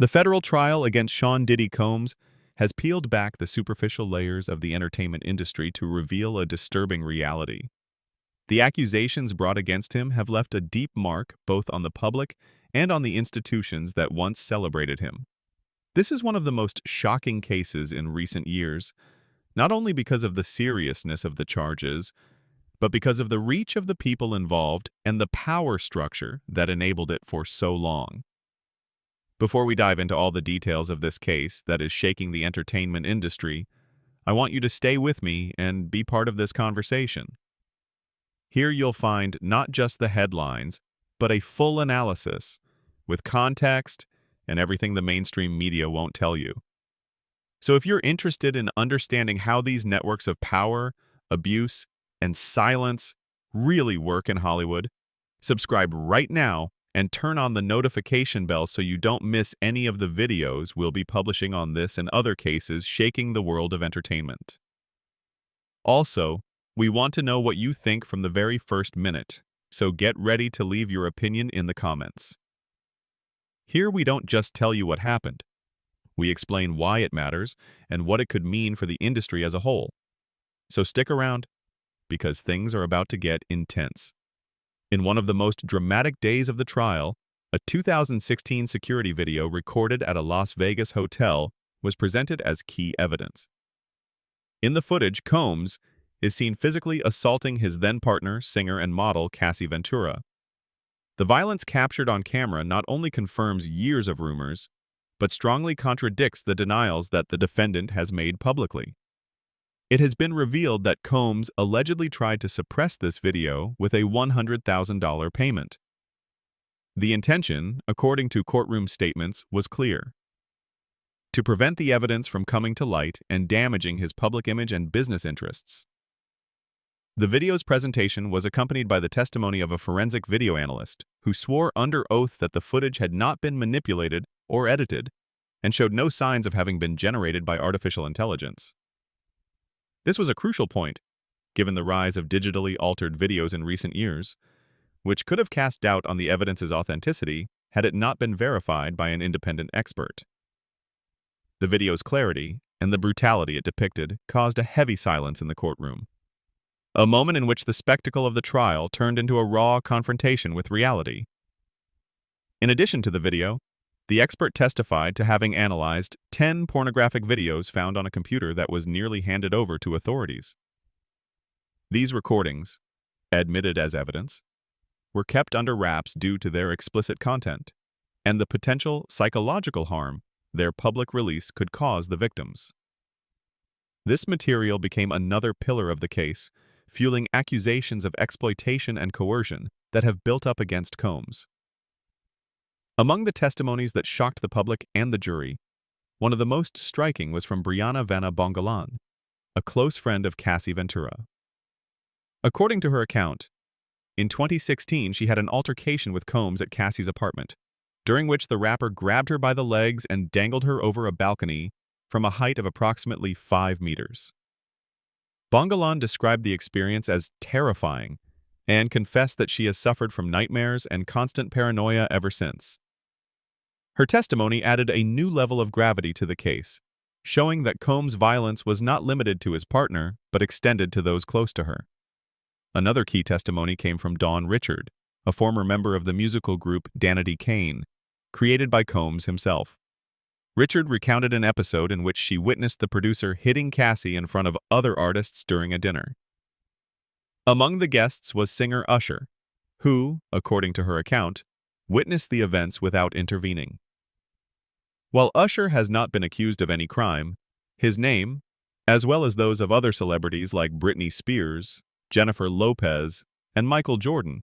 The federal trial against Sean Diddy Combs has peeled back the superficial layers of the entertainment industry to reveal a disturbing reality. The accusations brought against him have left a deep mark both on the public and on the institutions that once celebrated him. This is one of the most shocking cases in recent years, not only because of the seriousness of the charges, but because of the reach of the people involved and the power structure that enabled it for so long. Before we dive into all the details of this case that is shaking the entertainment industry, I want you to stay with me and be part of this conversation. Here you'll find not just the headlines, but a full analysis, with context and everything the mainstream media won't tell you. So if you're interested in understanding how these networks of power, abuse, and silence really work in Hollywood, subscribe right now and turn on the notification bell so you don't miss any of the videos we'll be publishing on this and other cases shaking the world of entertainment. Also, we want to know what you think from the very first minute, so get ready to leave your opinion in the comments. Here we don't just tell you what happened. We explain why it matters and what it could mean for the industry as a whole. So stick around, because things are about to get intense. In one of the most dramatic days of the trial, a 2016 security video recorded at a Las Vegas hotel was presented as key evidence. In the footage, Combs is seen physically assaulting his then-partner, singer and model Cassie Ventura. The violence captured on camera not only confirms years of rumors, but strongly contradicts the denials that the defendant has made publicly. It has been revealed that Combs allegedly tried to suppress this video with a $100,000 payment. The intention, according to courtroom statements, was clear: to prevent the evidence from coming to light and damaging his public image and business interests. The video's presentation was accompanied by the testimony of a forensic video analyst who swore under oath that the footage had not been manipulated or edited and showed no signs of having been generated by artificial intelligence. This was a crucial point, given the rise of digitally altered videos in recent years, which could have cast doubt on the evidence's authenticity had it not been verified by an independent expert. The video's clarity and the brutality it depicted caused a heavy silence in the courtroom, a moment in which the spectacle of the trial turned into a raw confrontation with reality. In addition to the video, the expert testified to having analyzed 10 pornographic videos found on a computer that was nearly handed over to authorities. These recordings, admitted as evidence, were kept under wraps due to their explicit content and the potential psychological harm their public release could cause the victims. This material became another pillar of the case, fueling accusations of exploitation and coercion that have built up against Combs. Among the testimonies that shocked the public and the jury, one of the most striking was from Brianna Vanna Bongalan, a close friend of Cassie Ventura. According to her account, in 2016 she had an altercation with Combs at Cassie's apartment, during which the rapper grabbed her by the legs and dangled her over a balcony from a height of approximately 5 meters. Bongalan described the experience as terrifying and confessed that she has suffered from nightmares and constant paranoia ever since. Her testimony added a new level of gravity to the case, showing that Combs' violence was not limited to his partner, but extended to those close to her. Another key testimony came from Dawn Richard, a former member of the musical group Danity Kane, created by Combs himself. Richard recounted an episode in which she witnessed the producer hitting Cassie in front of other artists during a dinner. Among the guests was singer Usher, who, according to her account, witnessed the events without intervening. While Usher has not been accused of any crime, his name, as well as those of other celebrities like Britney Spears, Jennifer Lopez, and Michael Jordan,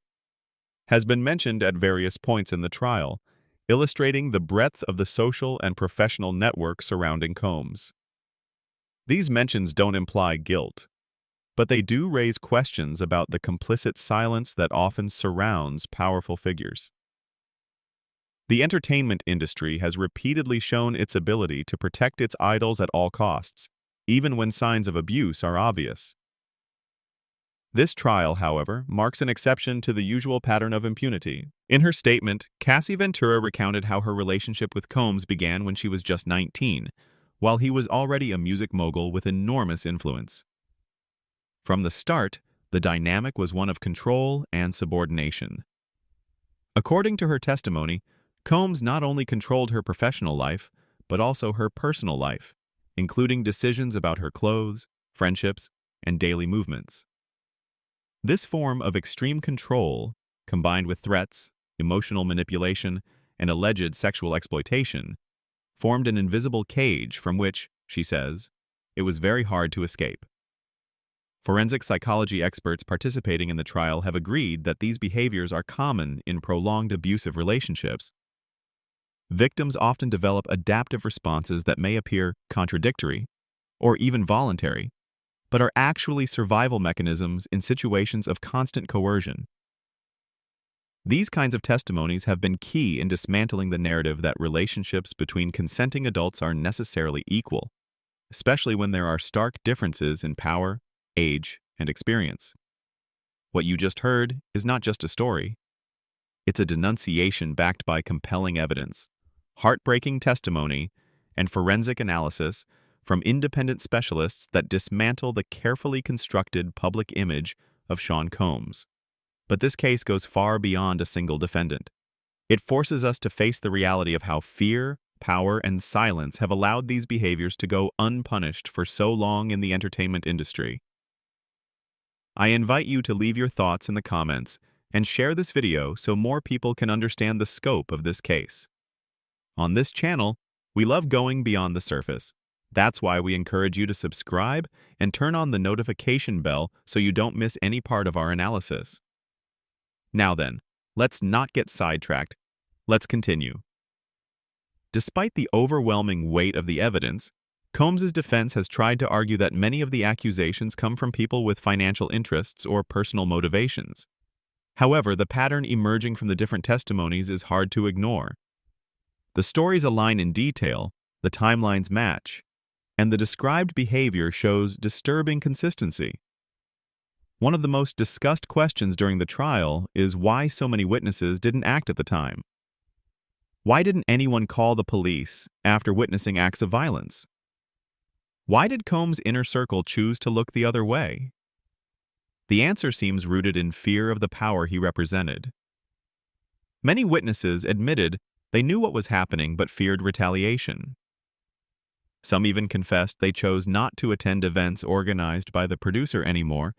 has been mentioned at various points in the trial, illustrating the breadth of the social and professional network surrounding Combs. These mentions don't imply guilt, but they do raise questions about the complicit silence that often surrounds powerful figures. The entertainment industry has repeatedly shown its ability to protect its idols at all costs, even when signs of abuse are obvious. This trial, however, marks an exception to the usual pattern of impunity. In her statement, Cassie Ventura recounted how her relationship with Combs began when she was just 19, while he was already a music mogul with enormous influence. From the start, the dynamic was one of control and subordination. According to her testimony, Combs not only controlled her professional life, but also her personal life, including decisions about her clothes, friendships, and daily movements. This form of extreme control, combined with threats, emotional manipulation, and alleged sexual exploitation, formed an invisible cage from which, she says, it was very hard to escape. Forensic psychology experts participating in the trial have agreed that these behaviors are common in prolonged abusive relationships. Victims often develop adaptive responses that may appear contradictory or even voluntary, but are actually survival mechanisms in situations of constant coercion. These kinds of testimonies have been key in dismantling the narrative that relationships between consenting adults are necessarily equal, especially when there are stark differences in power, age, and experience. What you just heard is not just a story. It's a denunciation backed by compelling evidence, heartbreaking testimony, and forensic analysis from independent specialists that dismantle the carefully constructed public image of Sean Combs. But this case goes far beyond a single defendant. It forces us to face the reality of how fear, power, and silence have allowed these behaviors to go unpunished for so long in the entertainment industry. I invite you to leave your thoughts in the comments and share this video so more people can understand the scope of this case. On this channel, we love going beyond the surface. That's why we encourage you to subscribe and turn on the notification bell so you don't miss any part of our analysis. Now then, let's not get sidetracked. Let's continue. Despite the overwhelming weight of the evidence, Combs's defense has tried to argue that many of the accusations come from people with financial interests or personal motivations. However, the pattern emerging from the different testimonies is hard to ignore. The stories align in detail, the timelines match, and the described behavior shows disturbing consistency. One of the most discussed questions during the trial is why so many witnesses didn't act at the time. Why didn't anyone call the police after witnessing acts of violence? Why did Combs' inner circle choose to look the other way? The answer seems rooted in fear of the power he represented. Many witnesses admitted they knew what was happening but feared retaliation. Some even confessed they chose not to attend events organized by the producer anymore,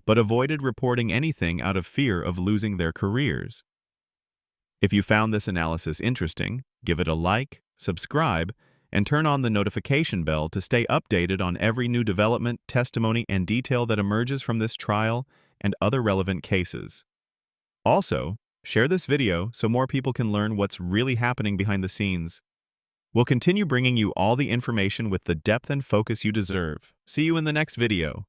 but avoided reporting anything out of fear of losing their careers. If you found this analysis interesting, give it a like, subscribe, and turn on the notification bell to stay updated on every new development, testimony, and detail that emerges from this trial and other relevant cases. Also, share this video so more people can learn what's really happening behind the scenes. We'll continue bringing you all the information with the depth and focus you deserve. See you in the next video.